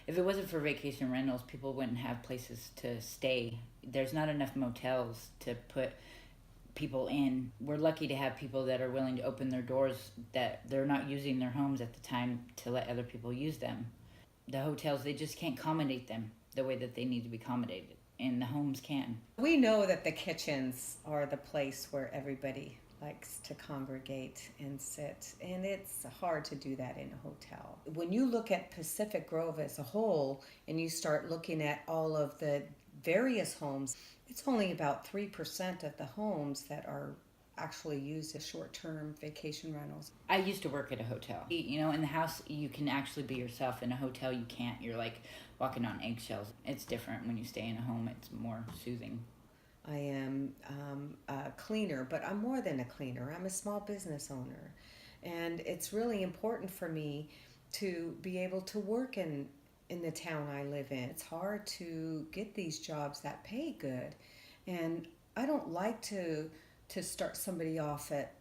If it wasn't for vacation rentals, people wouldn't have places to stay. There's not enough motels to put people in. We're lucky to have people that are willing to open their doors, that they're not using their homes at the time to let other people use them. The hotels, they just can't accommodate them the way that they need to be accommodated, and the homes can. We know that the kitchens are the place where everybody likes to congregate and sit, and it's hard to do that in a hotel. When you look at Pacific Grove as a whole and you start looking at all of the various homes, it's only about 3% of the homes that are actually used as short-term vacation rentals. I used to work at a hotel. You know, in the house, you can actually be yourself. In a hotel, you can't. You're like walking on eggshells. It's different when you stay in a home, it's more soothing. I am a cleaner, but I'm more than a cleaner. I'm a small business owner. And it's really important for me to be able to work in the town I live in. It's hard to get these jobs that pay good. And I don't like to start somebody off at,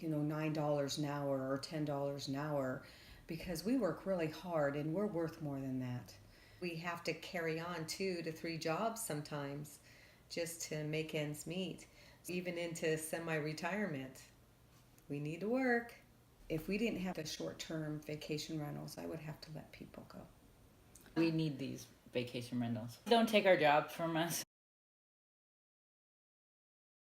$9 an hour or $10 an hour, because we work really hard and we're worth more than that. We have to carry on 2 to 3 jobs sometimes just to make ends meet. Even into semi-retirement, we need to work. If we didn't have the short-term vacation rentals, I would have to let people go. We need these vacation rentals. Don't take our jobs from us.